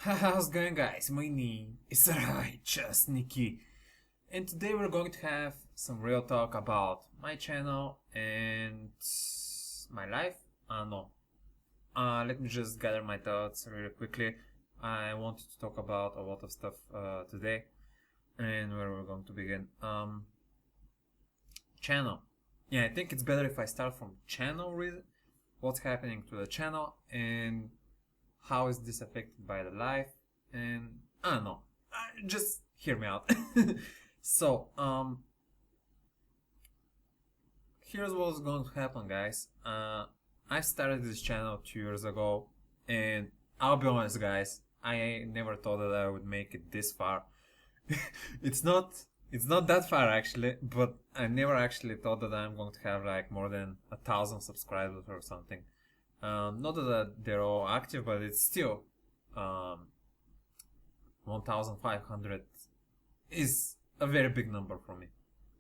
How's it going, guys? My name is RighteousNicky, and today we're going to have some real talk about my channel and my life. No. Let me just gather my thoughts really quickly. I wanted to talk about a lot of stuff today, and where we're going to begin. Channel. Yeah, I think it's better if I start from channel, really. What's happening to the channel and how is this affected by the life, and I don't know, just hear me out. So here's what's going to happen, guys. I started this channel 2 years ago, and I'll be honest, guys, I never thought that I would make it this far. it's not it's not that far actually, but I never actually thought that I'm going to have like more than 1,000 subscribers or something. Not that they're all active, but it's still 1,500 is a very big number for me.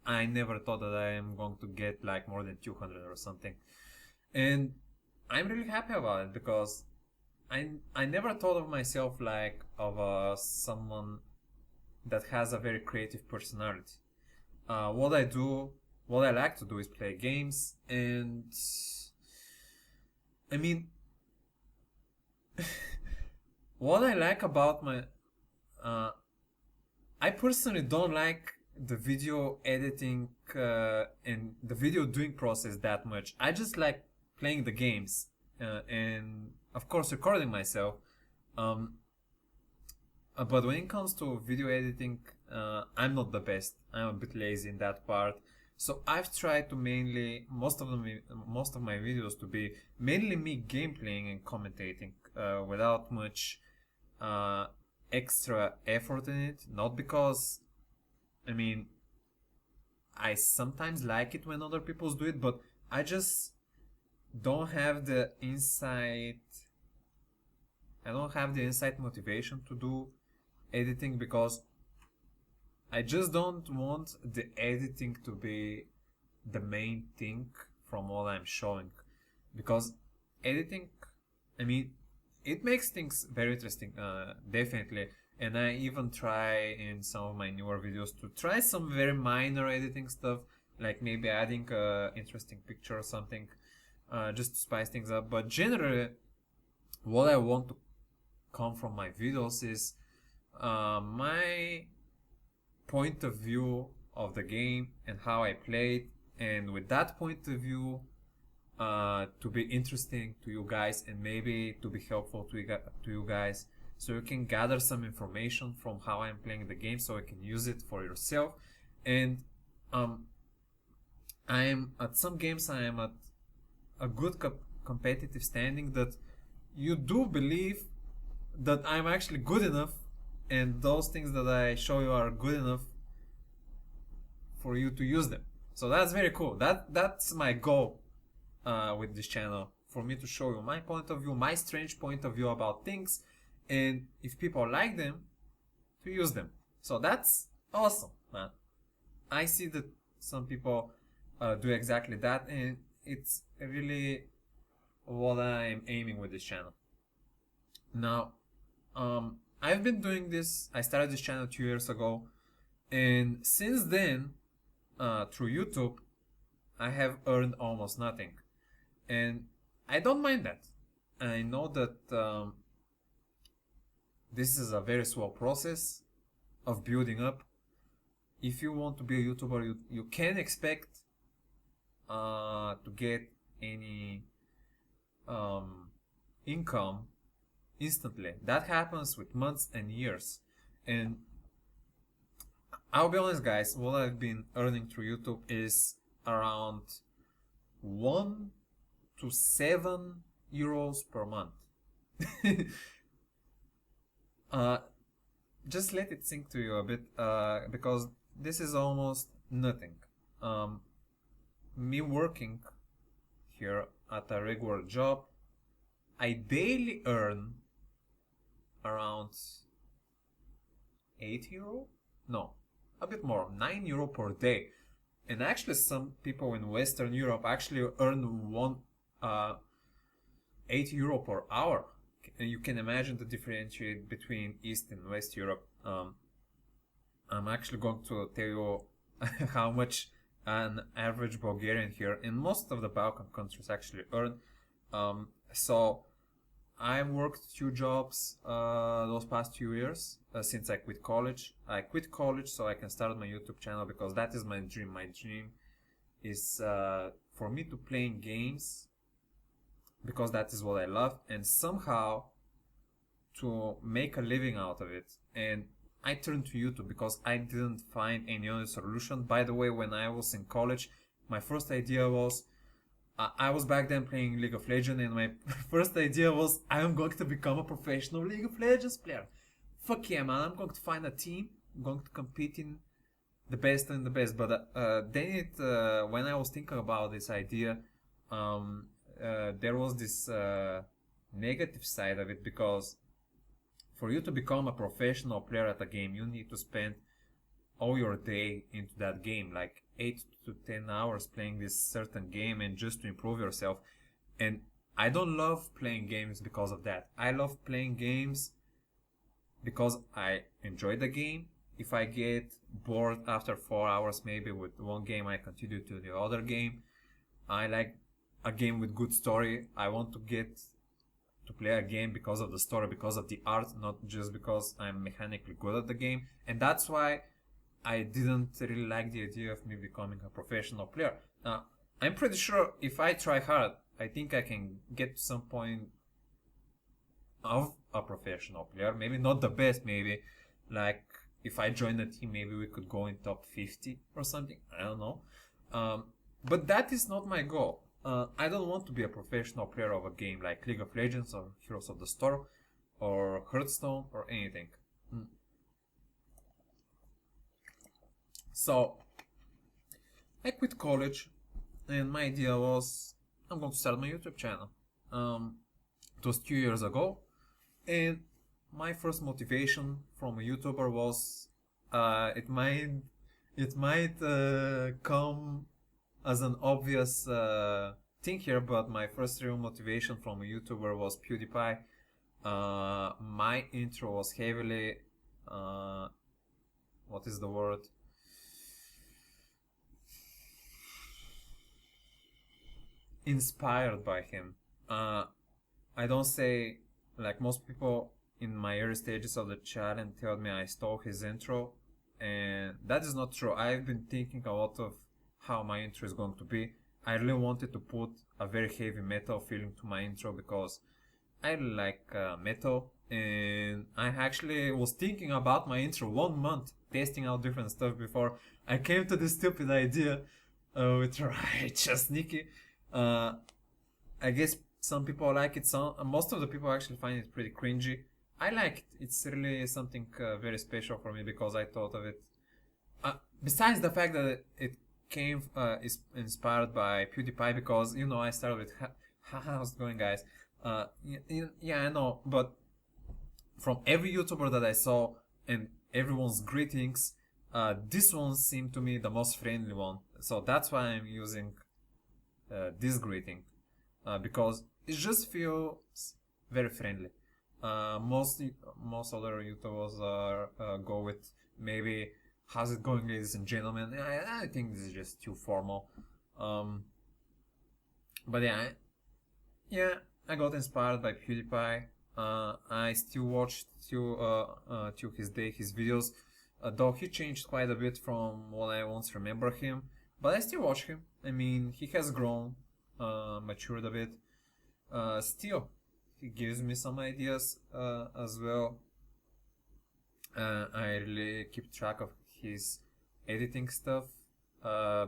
I never thought that I am going to get like more than 200 or something, and I'm really happy about it because I never thought of myself like of someone that has a very creative personality. What I do, what I like to do is play games, and I mean, what I like about my, uh, I personally don't like the video editing and the video doing process that much. I just like playing the games and of course recording myself. Um, but when it comes to video editing, I'm not the best. I'm a bit lazy in that part. So I've tried to mainly most of my videos to be mainly me gameplaying and commentating without much uh, extra effort in it. Not because, I mean, I sometimes like it when other people do it, but I just don't have the insight. I don't have the insight motivation to do editing because I just don't want the editing to be the main thing from what I'm showing, because editing, I mean, it makes things very interesting, definitely. And I even try in some of my newer videos to try some very minor editing stuff, like maybe adding a interesting picture or something, just to spice things up. But generally, what I want to come from my videos is my point of view of the game and how I played, and with that point of view, to be interesting to you guys and maybe to be helpful to you guys, so you can gather some information from how I'm playing the game, so you can use it for yourself. And I am at some games, I am at a good competitive standing that you do believe that I'm actually good enough, and those things that I show you are good enough for you to use them. So that's very cool. That's my goal with this channel, for me to show you my point of view, my strange point of view about things, and if people like them, to use them. So that's awesome, man. I see that some people do exactly that, and it's really what I'm aiming with this channel. Now, I've been doing this. I started this channel 2 years ago, and since then, through YouTube, I have earned almost nothing, and I don't mind that. I know that this is a very slow process of building up. If you want to be a YouTuber, you can expect to get any income instantly. That happens with months and years. And I'll be honest, guys, what I've been earning through YouTube is around 1 to 7 euros per month. Just let it sink to you a bit, because this is almost nothing. Me working here at a regular job, I daily earn around 8 euro? No, a bit more, 9 euro per day. And actually some people in Western Europe actually earn 8 euro per hour. you can imagine the differentiate between East and West Europe. I'm actually going to tell you how much an average Bulgarian here in most of the Balkan countries actually earn. So I worked 2 jobs those past 2 years since I quit college. I quit college so I can start my YouTube channel because that is my dream. My dream is for me to play games because that is what I love, and somehow to make a living out of it. And I turned to YouTube because I didn't find any other solution. By the way, when I was in college, my first idea was I was back then playing League of Legends, and my first idea was I'm going to become a professional League of Legends player. Fuck yeah, man! I'm going to find a team. I'm going to compete in the best and the best. But then when I was thinking about this idea, there was this negative side of it, because for you to become a professional player at a game, you need to spend all your day into that game, like 8 to 10 hours playing this certain game and just to improve yourself. And I don't love playing games because of that. I love playing games because I enjoy the game. If I get bored after 4 hours maybe with one game, I continue to the other game. I like a game with good story. I want to get to play a game because of the story, because of the art, not just because I'm mechanically good at the game. And that's why I didn't really like the idea of me becoming a professional player. I'm pretty sure if I try hard, I think I can get to some point of a professional player. Maybe not the best, maybe like if I join a team, maybe we could go in top 50 or something. I don't know. But that is not my goal. I don't want to be a professional player of a game like League of Legends or Heroes of the Storm or Hearthstone or anything. So I quit college, and my idea was I'm going to start my YouTube channel. It was 2 years ago, and my first motivation from a YouTuber was it might come as an obvious thing here, but my first real motivation from a YouTuber was PewDiePie. My intro was heavily what is the word? Inspired by him. I don't say like most people in my early stages of the challenge tell me I stole his intro, and that is not true. I've been thinking a lot of how my intro is going to be. I really wanted to put a very heavy metal feeling to my intro because I like metal, and I actually was thinking about my intro 1 month, testing out different stuff before I came to this stupid idea with RighteousNicky. I guess some people like it. Most of the people actually find it pretty cringy. I like it. It's really something very special for me because I thought of it. Besides the fact that it came is inspired by PewDiePie, because I started with how's it going, guys? Yeah, I know, but from every YouTuber that I saw and everyone's greetings, this one seemed to me the most friendly one. So that's why I'm using this greeting, because it just feels very friendly. Most other YouTubers go with maybe how's it going, ladies and gentlemen. I think this is just too formal. But yeah, I got inspired by PewDiePie. I still watch till his day his videos, though he changed quite a bit from what I once remember him. But I still watch him. I mean, he has grown, matured a bit. Still, he gives me some ideas as well. I really keep track of his editing stuff,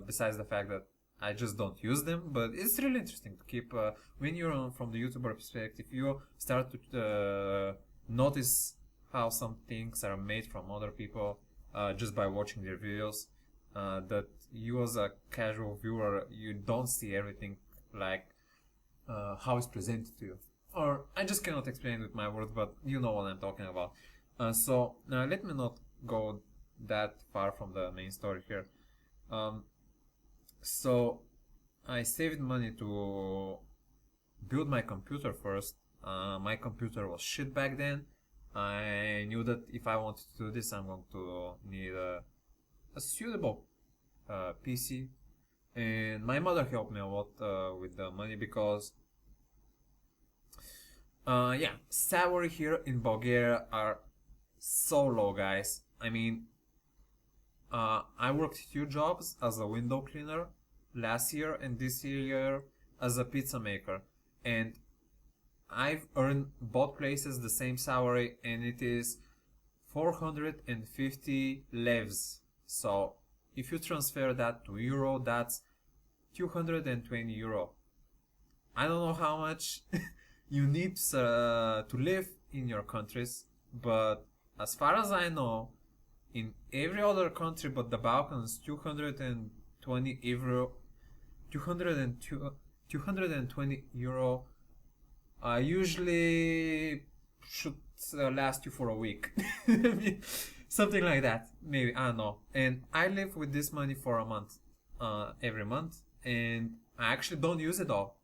besides the fact that I just don't use them, but it's really interesting to keep, when you're from the YouTuber perspective, you start to notice how some things are made from other people just by watching their videos, that you as a casual viewer, you don't see everything like how it's presented to you. Or I just cannot explain it with my words, but you know what I'm talking about. So let me not go that far from the main story here. So I saved money to build my computer first. My computer was shit back then. I knew that if I wanted to do this, I'm going to need a suitable PC. And my mother helped me a lot with the money because, yeah, salary here in Bulgaria are so low, guys. I mean, I worked 2 jobs as a window cleaner last year and this year as a pizza maker, and I've earned both places the same salary, and it is 450 levs. So if you transfer that to euro, that's 220 euro. I don't know how much you need to live in your countries, but as far as I know, in every other country but the Balkans, 220 euro, 220 euro usually should last you for a week. I mean, something like that, maybe, I don't know. And I live with this money for a month, every month, and I actually don't use it all.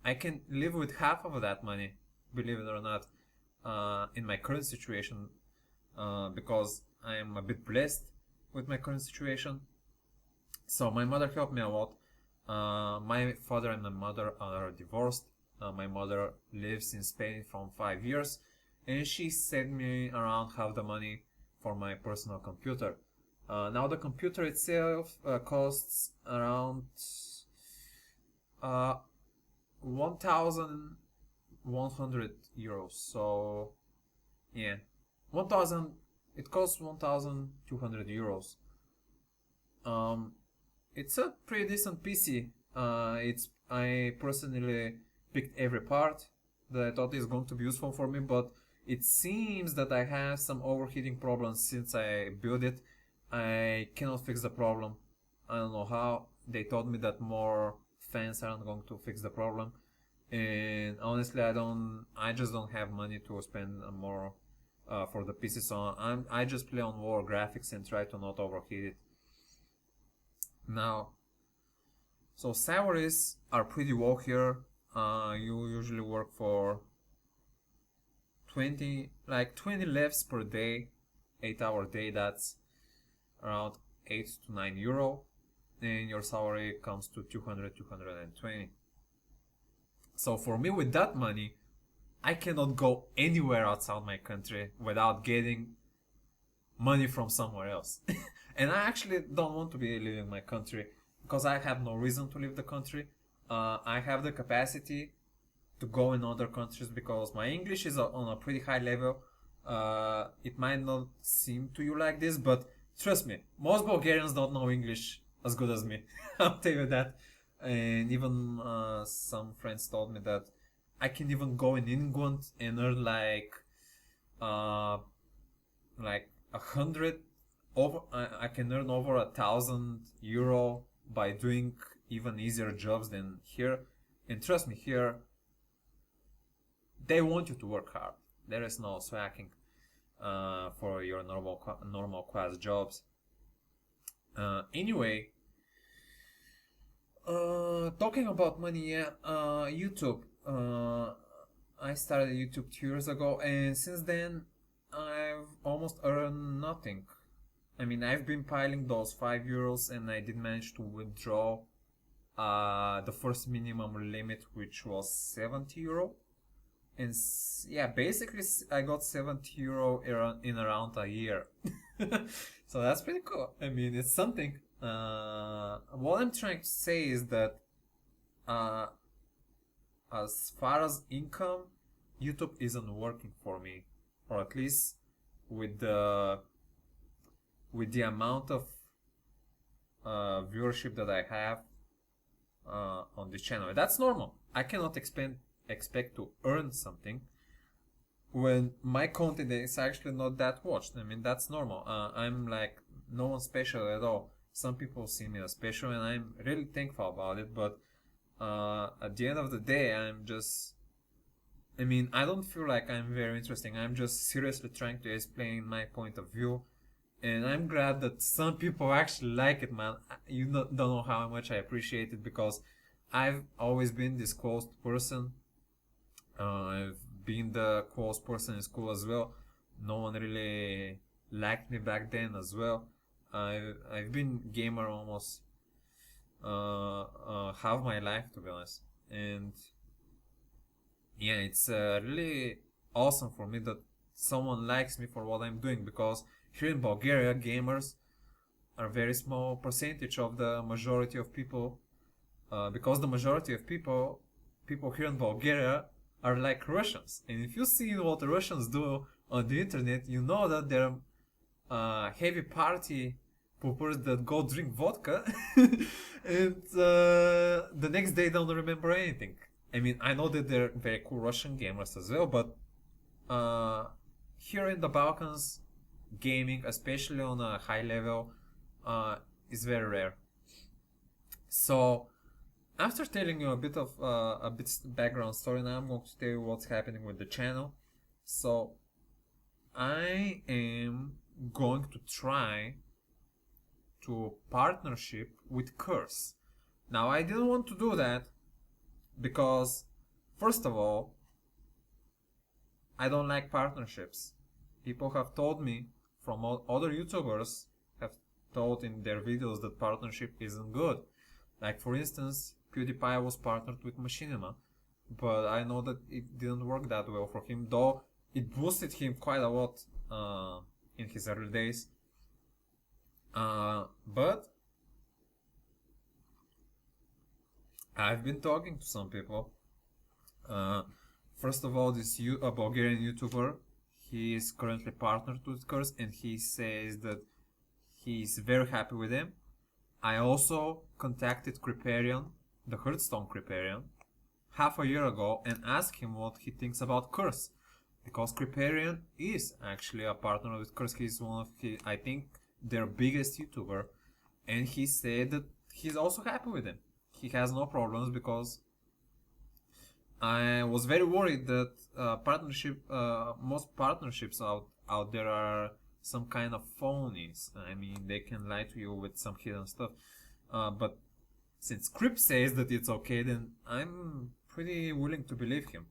I can live with half of that money, believe it or not, in my current situation, because I am a bit blessed with my current situation. So my mother helped me a lot. My father and my mother are divorced. My mother lives in Spain from 5 years, and she sent me around half the money for my personal computer. Now the computer itself costs around 1,100 euros. So yeah, 1,000. It costs 1,200 euros. It's a pretty decent PC. I personally picked every part that I thought is going to be useful for me, but it seems that I have some overheating problems since I built it. I cannot fix the problem. I don't know how. They told me that more fans aren't going to fix the problem, and honestly, I just don't have money to spend more for the PC. So I just play on lower graphics and try to not overheat it. Now, so salaries are pretty low here. You usually work for 20 lefts per day, 8-hour day. That's around 8 to 9 euro, and your salary comes to 220. So for me, with that money, I cannot go anywhere outside my country without getting money from somewhere else. And I actually don't want to be leaving my country because I have no reason to leave the country. I have the capacity to go in other countries because my English is on a pretty high level. It might not seem to you like this, but trust me, most Bulgarians don't know English as good as me. I'll tell you that. And even some friends told me that I can even go in England and earn like 100 over. I can earn over 1,000 euro by doing even easier jobs than here. And trust me, here they want you to work hard. There is no slacking for your normal class jobs. Anyway, talking about money, yeah, YouTube. I started YouTube 2 years ago, and since then I've almost earned nothing. I mean, I've been piling those 5 euros, and I did manage to withdraw the first minimum limit, which was 70 euro. And yeah, basically I got 70 euro in around a year. So that's pretty cool. I mean, it's something. What I'm trying to say is that as far as income, YouTube isn't working for me, or at least with the amount of viewership that I have on this channel. That's normal. I cannot expect to earn something when my content is actually not that watched. I mean, that's normal. I'm like no one special at all. Some people see me as special, and I'm really thankful about it, but at the end of the day, I don't feel like I'm very interesting. I'm just seriously trying to explain my point of view, and I'm glad that some people actually like it, man. You don't know how much I appreciate it, because I've always been this closed person. I've being the coolest person in school as well. No one really liked me back then as well. I've been gamer almost half my life, to be honest, and yeah, it's really awesome for me that someone likes me for what I'm doing, because here in Bulgaria, gamers are a very small percentage of the majority of people, because the majority of people here in Bulgaria are like Russians. And if you see what the Russians do on the internet, you know that they're heavy party poopers that go drink vodka and the next day don't remember anything. I mean, I know that they're very cool Russian gamers as well, but here in the Balkans, gaming, especially on a high level, is very rare. So, after telling you a bit of background story, now I'm going to tell you what's happening with the channel. So, I am going to try to partnership with Curse. Now, I didn't want to do that because, first of all, I don't like partnerships. People have told me, from other YouTubers have told in their videos, that partnership isn't good. Like, for instance, PewDiePie was partnered with Machinima, but I know that it didn't work that well for him, though it boosted him quite a lot in his early days. But I've been talking to some people. First of all, this Bulgarian YouTuber, he is currently partnered with Curse, and he says that he's very happy with him. I also contacted Kriparian, the Hearthstone Kriparian, half a year ago and asked him what he thinks about Curse, because Kriparian is actually a partner with Curse. He's one of, I think, their biggest YouTuber, and he said that he's also happy with him. He has no problems, because I was very worried that most partnerships out there are some kind of phonies. I mean, they can lie to you with some hidden stuff. But since Crip says that it's okay, then I'm pretty willing to believe him,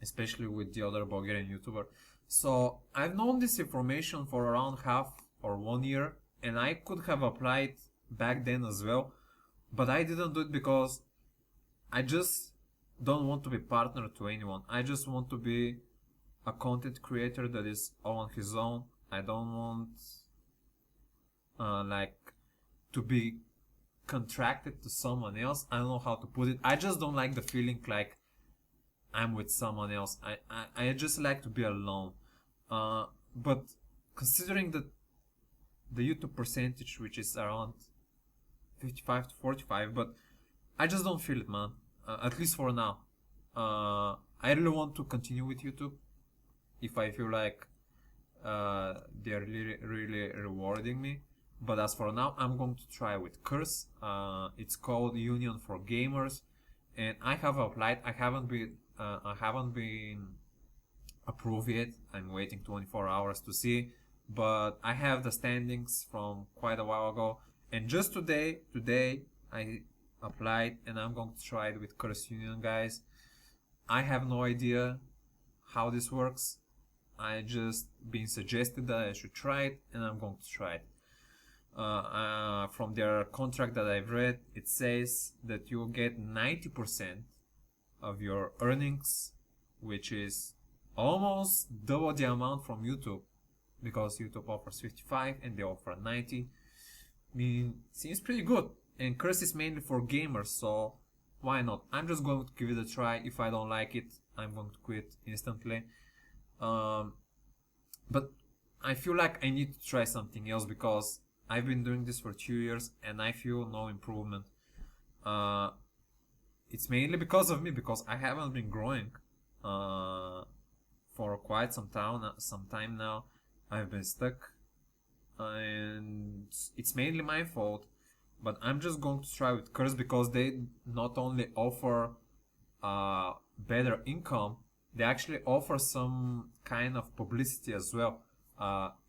especially with the other Bulgarian YouTuber. So I've known this information for around half or 1 year, and I could have applied back then as well, but I didn't do it because I just don't want to be partnered to anyone. I just want to be a content creator that is all on his own. I don't want like to be contracted to someone else. I don't know how to put it. I just don't like the feeling like I'm with someone else. I just like to be alone. But considering that the YouTube percentage, which is around 55 to 45, but I just don't feel it, man. At least for now. I really want to continue with YouTube if I feel like they're really rewarding me. But as for now, I'm going to try with Curse. It's called Union for Gamers, and I have applied. I haven't been approved yet. I'm waiting 24 hours to see, but I have the standings from quite a while ago. And just today I applied, and I'm going to try it with Curse Union, guys. I have no idea how this works. I just been suggested that I should try it, and I'm going to try it. From their contract that I've read, it says that you'll get 90% of your earnings, which is almost double the amount from YouTube, because YouTube offers 55 and they offer 90. I mean, seems pretty good. And Curse is mainly for gamers, so why not? I'm just going to give it a try. If I don't like it, I'm going to quit instantly. But I feel like I need to try something else, because I've been doing this for 2 years and I feel no improvement. It's mainly because of me, because I haven't been growing for quite some time now. I've been stuck, and it's mainly my fault. But I'm just going to try with Curse, because they not only offer better income, they actually offer some kind of publicity as well.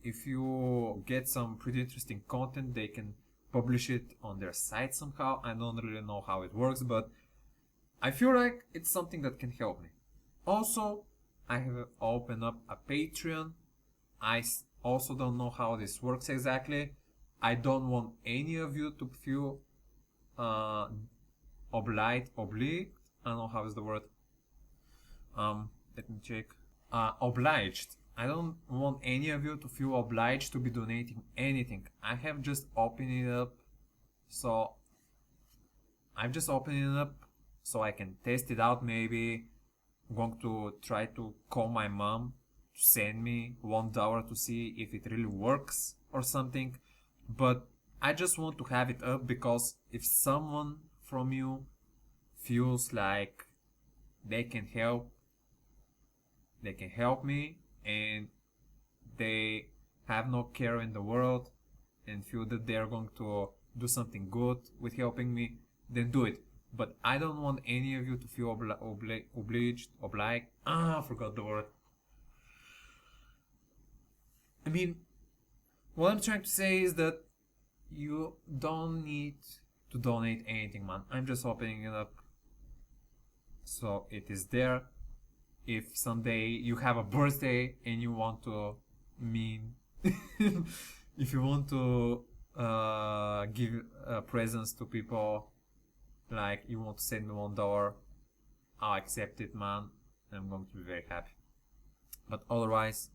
If you get some pretty interesting content, they can publish it on their site somehow. I don't really know how it works, but I feel like it's something that can help me. Also, I have opened up a Patreon. I also don't know how this works exactly. I don't want any of you to feel obliged. I don't know how is the word. Let me check. Obliged. I don't want any of you to feel obliged to be donating anything. I have just opened it up, so I've just opened it up so I can test it out. Maybe I'm going to try to call my mom to send me $1 to see if it really works or something. But I just want to have it up because if someone from you feels like they can help me, and they have no care in the world and feel that they are going to do something good with helping me, then do it. But I don't want any of you to feel obliged. I forgot the word. I mean, what I'm trying to say is that you don't need to donate anything, man. I'm just opening it up so it is there. If someday you have a birthday and you want to if you want to give presents to people, like you want to send me $1, I'll accept it, man. I'm going to be very happy. But otherwise,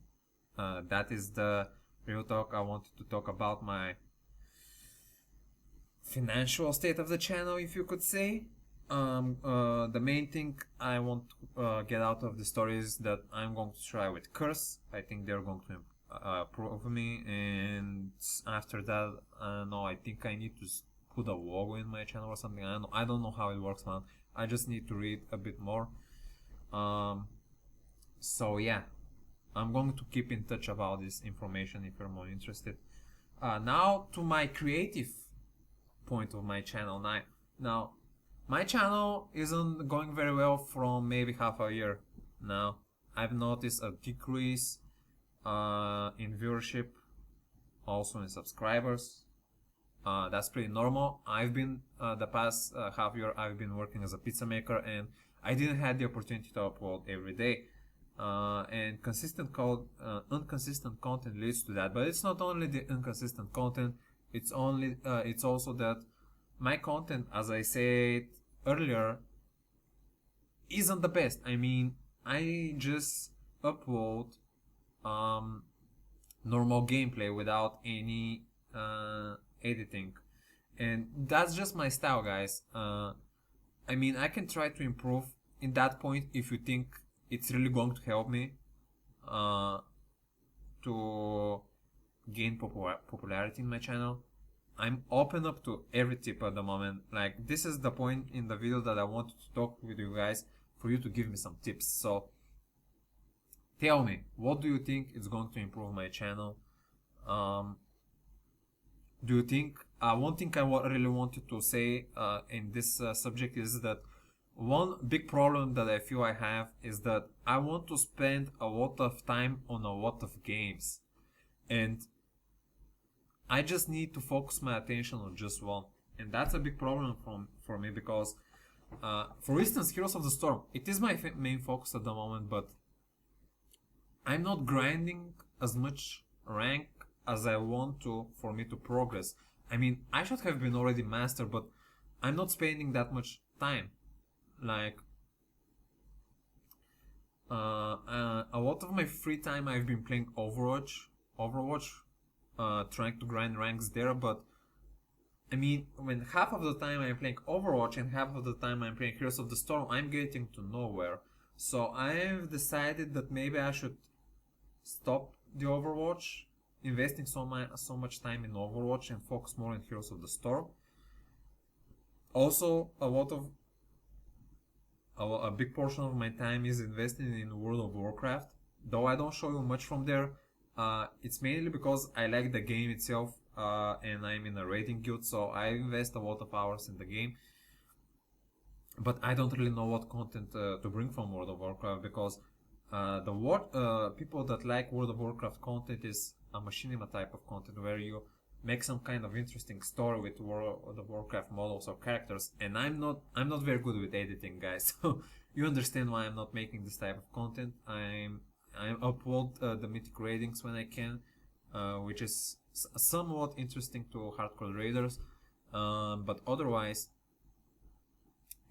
that is the real talk. I wanted to talk about my financial state of the channel, if you could say. The main thing I want to get out of the story is that I'm going to try with Curse. I think they're going to approve me, and after that, no, I think I need to put a logo in my channel or something. I don't know how it works, man. I just need to read a bit more. So yeah, I'm going to keep in touch about this information if you're more interested. Now to my creative point of my channel. Now, my channel isn't going very well from maybe half a year now. I've noticed a decrease in viewership, also in subscribers. That's pretty normal. I've been the past half year I've been working as a pizza maker, and I didn't have the opportunity to upload every day. And inconsistent content leads to that. But it's not only the inconsistent content. It's also that my content, as I said earlier, isn't the best. I mean, I just upload normal gameplay without any editing, and that's just my style, guys. I mean, I can try to improve in that point if you think it's really going to help me to gain popularity in my channel. I'm open up to every tip at the moment. Like, this is the point in the video that I wanted to talk with you guys, for you to give me some tips. So tell me, what do you think is going to improve my channel? Do you think one thing I really wanted to say in this subject is that one big problem that I feel I have is that I want to spend a lot of time on a lot of games, and I just need to focus my attention on just one, and that's a big problem for me because, for instance, Heroes of the Storm, it is my main focus at the moment, but I'm not grinding as much rank as I want to for me to progress. I mean, I should have been already master, but I'm not spending that much time. Like, a lot of my free time I've been playing Overwatch, trying to grind ranks there, but I mean, when half of the time I'm playing Overwatch and half of the time I'm playing Heroes of the Storm, I'm getting to nowhere. So I've decided that maybe I should stop the Overwatch, investing so much time in Overwatch, and focus more on Heroes of the Storm. Also, a big portion of my time is invested in World of Warcraft. Though I don't show you much from there, it's mainly because I like the game itself, and I'm in a raiding guild, so I invest a lot of hours in the game. But I don't really know what content to bring from World of Warcraft, because people that like World of Warcraft content is a machinima type of content where you make some kind of interesting story with World of Warcraft models or characters, and I'm not very good with editing, guys. So you understand why I'm not making this type of content. I upload the mythic ratings when I can, which is somewhat interesting to hardcore raiders, but otherwise,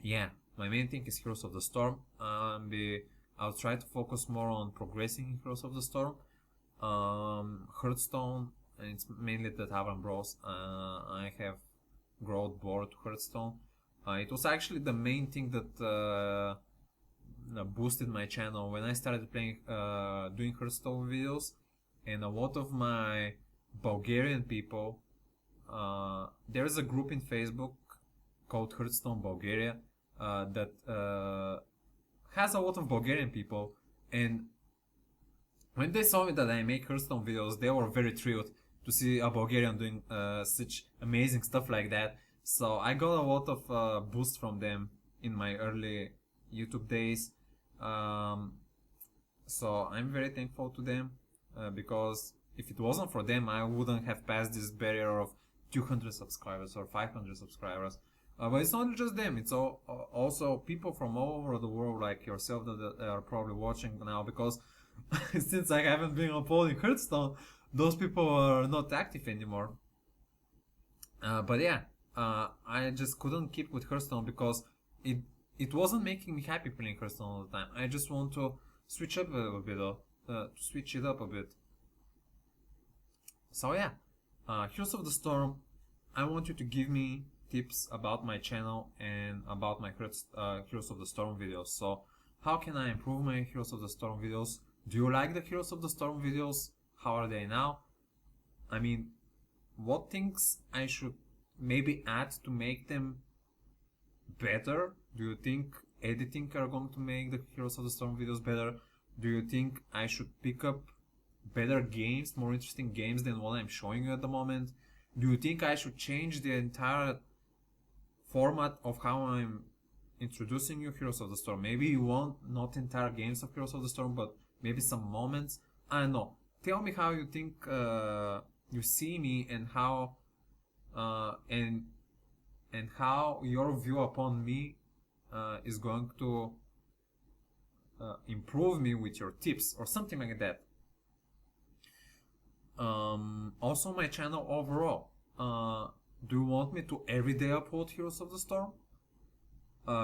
yeah, my main thing is Heroes of the Storm. I'll try to focus more on progressing in Heroes of the Storm. Hearthstone, and it's mainly the Tavern Bros. I have grown bored to Hearthstone. It was actually the main thing that boosted my channel when I started playing, doing Hearthstone videos, and a lot of my Bulgarian people. There is a group in Facebook called Hearthstone Bulgaria that has a lot of Bulgarian people, and when they saw me that I make Hearthstone videos, they were very thrilled to see a Bulgarian doing such amazing stuff like that. So I got a lot of boost from them in my early YouTube days. So I'm very thankful to them because if it wasn't for them, I wouldn't have passed this barrier of 200 subscribers or 500 subscribers. But it's not just them, it's also people from all over the world like yourself that are probably watching now, because since I haven't been uploading Hearthstone, those people are not active anymore. But yeah, I just couldn't keep with Hearthstone because it wasn't making me happy playing Hearthstone all the time. I just want to switch up a little bit, to switch it up a bit. So yeah, Heroes of the Storm, I want you to give me tips about my channel and about my Heroes of the Storm videos. So how can I improve my Heroes of the Storm videos? Do you like the Heroes of the Storm videos? How are they now? I mean, what things I should maybe add to make them better? Do you think editing are going to make the Heroes of the Storm videos better? Do you think I should pick up better games, more interesting games than what I'm showing you at the moment? Do you think I should change the entire format of how I'm introducing you Heroes of the Storm? Maybe you want not entire games of Heroes of the Storm, but maybe some moments. I don't know. Tell me how you think you see me, and how and how your view upon me is going to improve me with your tips or something like that. Also my channel overall. Do you want me to everyday upload Heroes of the Storm?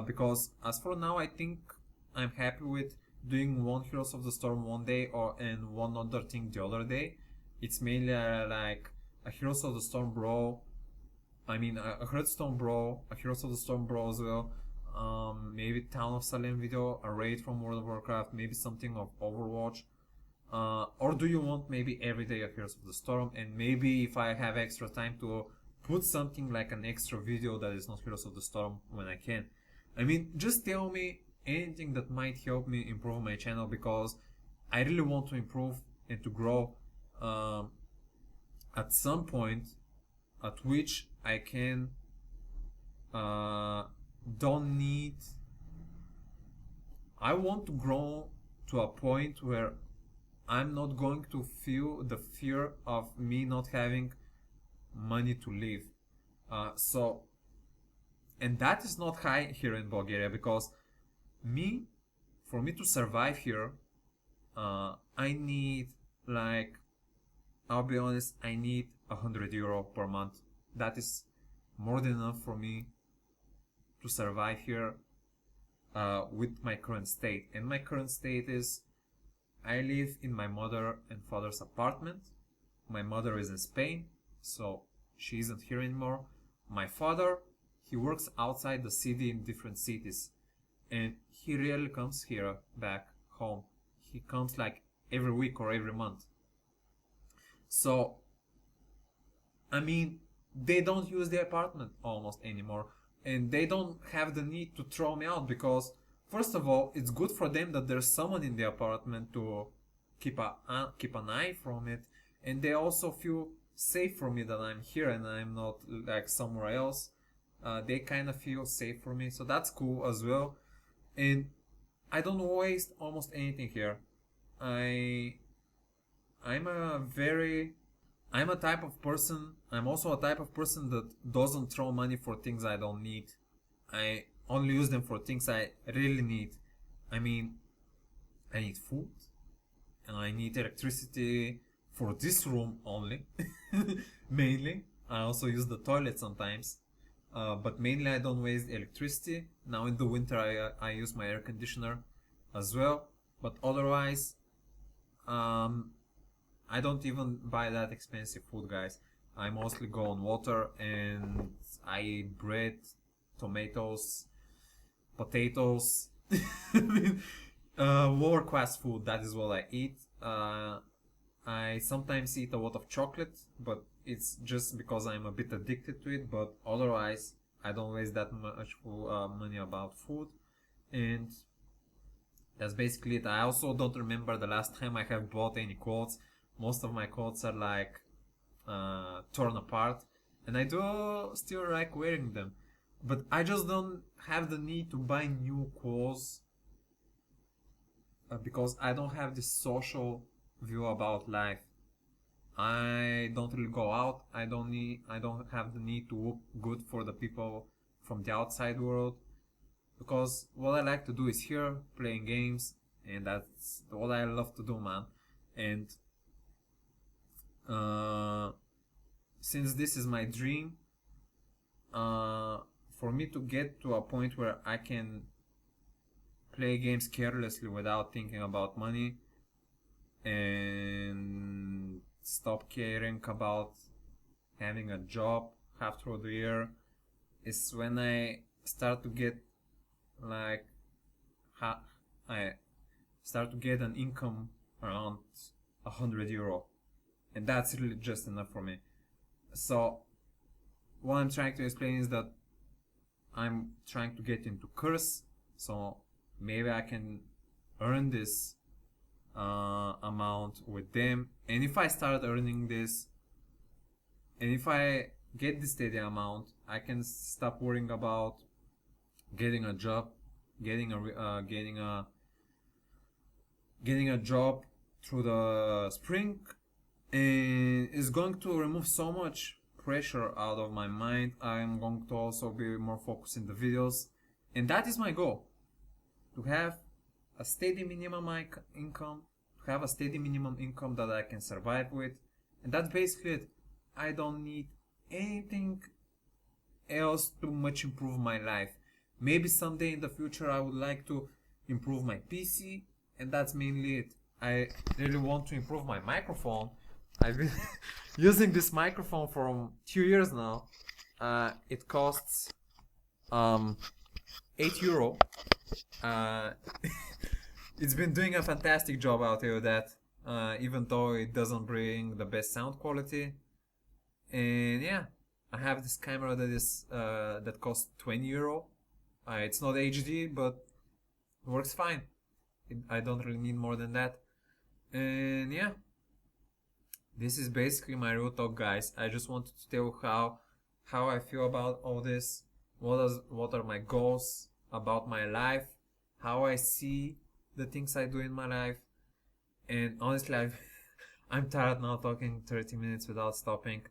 Because as for now, I think I'm happy with doing one Heroes of the Storm one day and one other thing the other day. It's mainly like a Heroes of the Storm bro. I mean a Hearthstone bro, a Heroes of the Storm bro as well. Maybe Town of Salem video, a raid from World of Warcraft, maybe something of Overwatch. Or do you want maybe everyday a Heroes of the Storm, and maybe if I have extra time to put something like an extra video that is not Heroes of the Storm when I can. I mean, just tell me anything that might help me improve my channel, because I really want to improve and to grow at some point at which I can don't need. I want to grow to a point where I'm not going to feel the fear of me not having money to live. And that is not high here in Bulgaria, because for me to survive here, I need, like, I'll be honest, I need €100 per month. That is more than enough for me to survive here with my current state. And my current state is, I live in my mother and father's apartment. My mother is in Spain, so she isn't here anymore. My father, he works outside the city in different cities, and he rarely comes here back home. He comes like every week or every month. So, I mean, they don't use the apartment almost anymore, and they don't have the need to throw me out, because first of all, it's good for them that there's someone in the apartment to keep an eye from it, and they also feel safe for me that I'm here and I'm not like somewhere else. They kind of feel safe for me, so that's cool as well. And I don't waste almost anything here. I'm a type of person. I'm also a type of person that doesn't throw money for things I don't need. I only use them for things I really need. I mean, I need food and I need electricity for this room only, mainly. I also use the toilet sometimes, but mainly I don't waste electricity. Now in the winter I use my air conditioner as well, but otherwise I don't even buy that expensive food, guys. I mostly go on water and I eat bread, tomatoes, potatoes. Lower class food, that is what I eat. I sometimes eat a lot of chocolate, but it's just because I'm a bit addicted to it. But otherwise, I don't waste that much money about food. And that's basically it. I also don't remember the last time I have bought any clothes. Most of my clothes are like torn apart, and I do still like wearing them, but I just don't have the need to buy new clothes because I don't have this social view about life. I don't really go out. I don't have the need to look good for the people from the outside world, because what I like to do is here playing games, and that's what I love to do, man. And since this is my dream, for me to get to a point where I can play games carelessly without thinking about money and stop caring about having a job half through the year, is when I start to get like I start to get an income around €100, and that's really just enough for me. So what I'm trying to explain is that I'm trying to get into course, so maybe I can earn this amount with them, and if I start earning this, and if I get this steady amount, I can stop worrying about getting a job, getting a job through the spring, and it's going to remove so much pressure out of my mind. I'm going to also be more focused in the videos, and that is my goal, to have a steady minimum income, to have a steady minimum income that I can survive with, and that's basically it. I don't need anything else to much improve my life. Maybe someday in the future I would like to improve my PC, and that's mainly it. I really want to improve my microphone. I've been using this microphone for 2 years now. It costs €8. It's been doing a fantastic job, I'll tell you that, even though it doesn't bring the best sound quality. And yeah, I have this camera that costs €20. It's not HD, but works fine. I don't really need more than that. And yeah, this is basically my real talk, guys. I just wanted to tell how I feel about all this. What are my goals about my life? How I see the things I do in my life. And honestly, I'm tired now talking 30 minutes without stopping.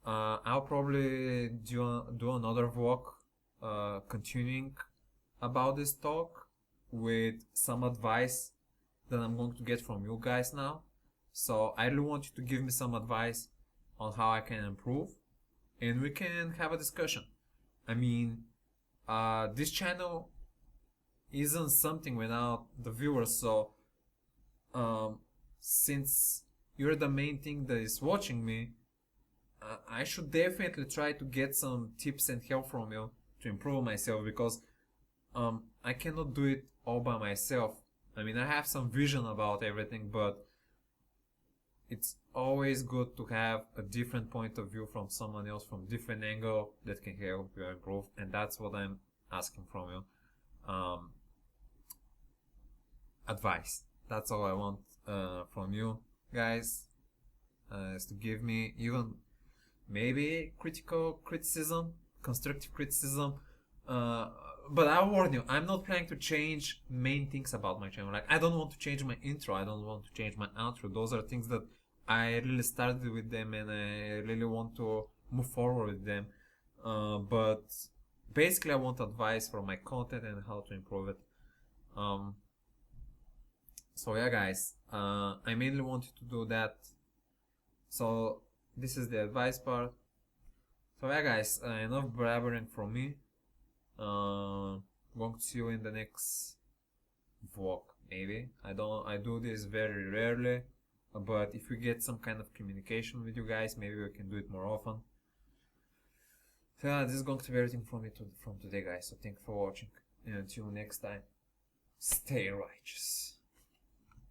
I'll probably do another vlog continuing about this talk with some advice that I'm going to get from you guys now. So I really want you to give me some advice on how I can improve, and we can have a discussion. I mean, this channel isn't something without the viewers, so since you're the main thing that is watching me, I should definitely try to get some tips and help from you to improve myself, because I cannot do it all by myself. I mean, I have some vision about everything, but it's always good to have a different point of view from someone else, from different angle, that can help you improve, and that's what I'm asking from you. Advice. That's all I want from you guys, is to give me even maybe criticism, constructive criticism. But I'll warn you, I'm not planning to change main things about my channel. Like, I don't want to change my intro, I don't want to change my outro. Those are things that I really started with them, and I really want to move forward with them. But basically I want advice for my content and how to improve it. So yeah guys, I mainly wanted to do that. So this is the advice part. So yeah guys, enough blabbering from me. Going to see you in the next vlog, maybe. I do this very rarely, but if we get some kind of communication with you guys, maybe we can do it more often. So yeah, this is going to be everything from me from today guys, so thank you for watching, and until next time, stay righteous.